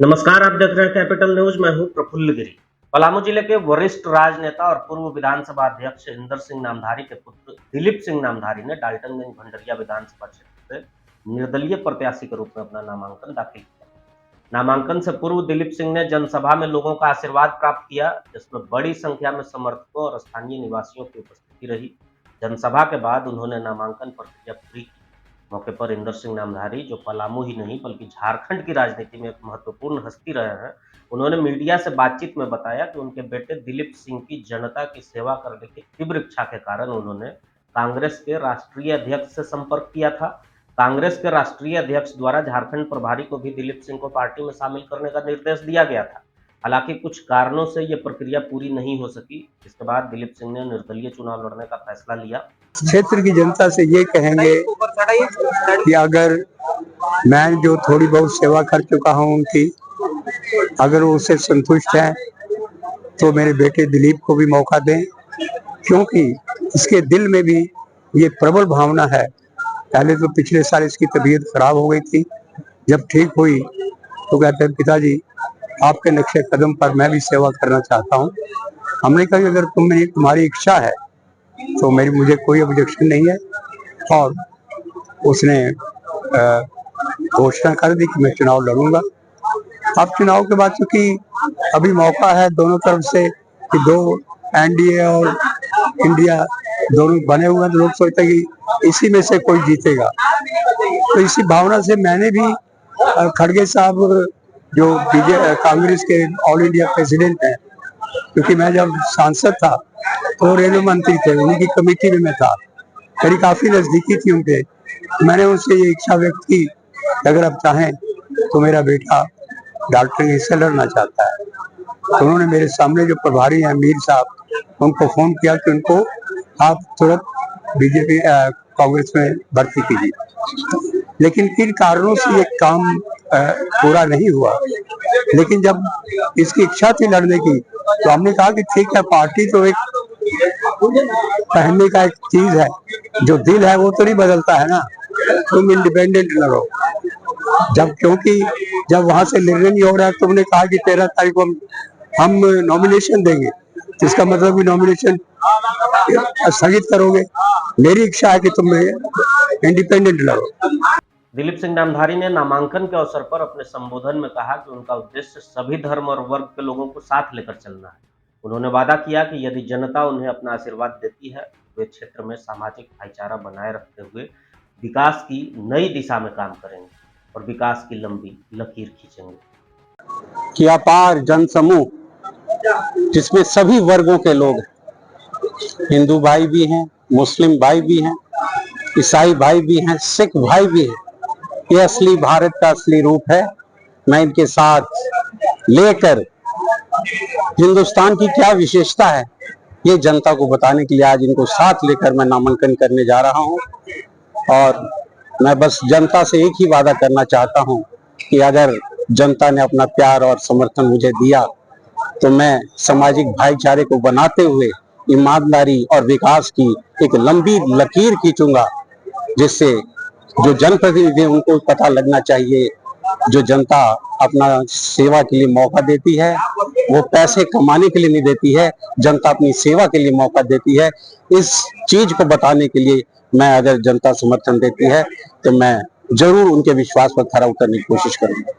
नमस्कार, आप देख रहे हैं कैपिटल न्यूज। मैं हूं प्रफुल्ल गिरी। पलामू जिले के वरिष्ठ राजनेता और पूर्व विधानसभा अध्यक्ष इंदर सिंह नामधारी के पुत्र दिलीप सिंह नामधारी ने डाल्टनगंज भंडरिया विधानसभा क्षेत्र से निर्दलीय प्रत्याशी के रूप में अपना नामांकन दाखिल किया। नामांकन से पूर्व दिलीप सिंह ने जनसभा में लोगों का आशीर्वाद प्राप्त किया, जिसमें बड़ी संख्या में समर्थकों और स्थानीय निवासियों की उपस्थिति रही। जनसभा के बाद उन्होंने नामांकन प्रक्रिया पूरी की। मौके पर इंदर सिंह नामधारी, जो पलामू ही नहीं बल्कि झारखंड की राजनीति में एक महत्वपूर्ण हस्ती रहे हैं, उन्होंने मीडिया से बातचीत में बताया कि उनके बेटे दिलीप सिंह की जनता की सेवा करने की तीव्र इच्छा के कारण उन्होंने कांग्रेस के राष्ट्रीय अध्यक्ष से संपर्क किया था। कांग्रेस के राष्ट्रीय अध्यक्ष द्वारा झारखंड प्रभारी को भी दिलीप सिंह को पार्टी में शामिल करने का निर्देश दिया गया था। हालांकि कुछ कारणों से यह प्रक्रिया पूरी नहीं हो सकी, जिसके बाद दिलीप सिंह ने निर्दलीय चुनाव लड़ने का फैसला लिया। क्षेत्र की जनता से ये कहेंगे कि अगर मैं जो थोड़ी बहुत सेवा कर चुका हूं उनकी, अगर वो उससे संतुष्ट है तो मेरे बेटे दिलीप को भी मौका दें, क्योंकि इसके दिल में भी ये प्रबल भावना है। पहले तो पिछले साल इसकी तबीयत खराब हो गई थी, जब ठीक हुई तो कहते हैं पिताजी आपके नक्शे कदम पर मैं भी सेवा करना चाहता हूँ। हमने कहा कि अगर तुम्हारी इच्छा है तो मुझे कोई ऑब्जेक्शन नहीं है, और उसने घोषणा कर दी कि मैं चुनाव लड़ूंगा। अब चुनाव के बाद चूंकि अभी मौका है दोनों तरफ से कि दो एनडीए और इंडिया दोनों बने हुए हैं, तो लोग सोचते हैं कि इसी में से कोई जीतेगा। तो इसी भावना से मैंने भी खड़गे साहब जो कांग्रेस के ऑल इंडिया प्रेसिडेंट हैं, क्योंकि मैं जब सांसद था तो रेलवे मंत्री थे, उनकी कमेटी में मैं था, मेरी काफी नजदीकी थी उनके। मैंने उनसे ये इच्छा व्यक्त की अगर आप चाहें तो मेरा बेटा डॉक्टर इससे लड़ना चाहता है। तो उन्होंने मेरे सामने जो प्रभारी हैं मीर साहब, उनको फोन किया कि उनको आप तुरंत बीजेपी कांग्रेस में भर्ती कीजिए। लेकिन किन कारणों से ये काम पूरा नहीं हुआ, लेकिन जब इसकी इच्छा थी लड़ने की तो हमने कहा कि ठीक है, पार्टी तो एक पहनने का एक चीज है, जो दिल है वो तो नहीं बदलता है ना, तुम इंडिपेंडेंट लड़ो। क्योंकि जब वहां से निर्णय नहीं हो रहा है, तुमने कहा कि 13 तारीख को हम नॉमिनेशन देंगे, तो इसका मतलब कि नॉमिनेशन स्थगित करोगे। मेरी इच्छा है कि तुम इंडिपेंडेंट लड़ो। दिलीप सिंह नामधारी ने नामांकन के अवसर पर अपने संबोधन में कहा कि उनका उद्देश्य सभी धर्म और वर्ग के लोगों को साथ लेकर चलना है। उन्होंने वादा किया कि यदि जनता उन्हें अपना आशीर्वाद देती है तो वे क्षेत्र में सामाजिक भाईचारा बनाए रखते हुए विकास की नई दिशा में काम करेंगे और विकास की लंबी लकीर खींचेंगे। कि अपार जनसमूह जिसमें सभी वर्गों के लोग हैं, हिंदू भाई भी हैं, मुस्लिम भाई भी हैं, ईसाई भाई भी हैं, सिख भाई भी हैं, ये असली भारत का असली रूप है। मैं इनके साथ लेकर हिंदुस्तान की क्या विशेषता है ये जनता को बताने के लिए आज इनको साथ लेकर मैं नामांकन करने जा रहा हूं। और मैं बस जनता से एक ही वादा करना चाहता हूं कि अगर जनता ने अपना प्यार और समर्थन मुझे दिया तो मैं सामाजिक भाईचारे को बनाते हुए ईमानदारी और विकास की एक लंबी लकीर खींचूंगा, जिससे जो जनप्रतिनिधि उनको पता लगना चाहिए, जो जनता अपना सेवा के लिए मौका देती है वो पैसे कमाने के लिए नहीं देती है, जनता अपनी सेवा के लिए मौका देती है। इस चीज को बताने के लिए मैं अगर जनता समर्थन देती है तो मैं जरूर उनके विश्वास पर खरा उतरने की कोशिश करूंगा।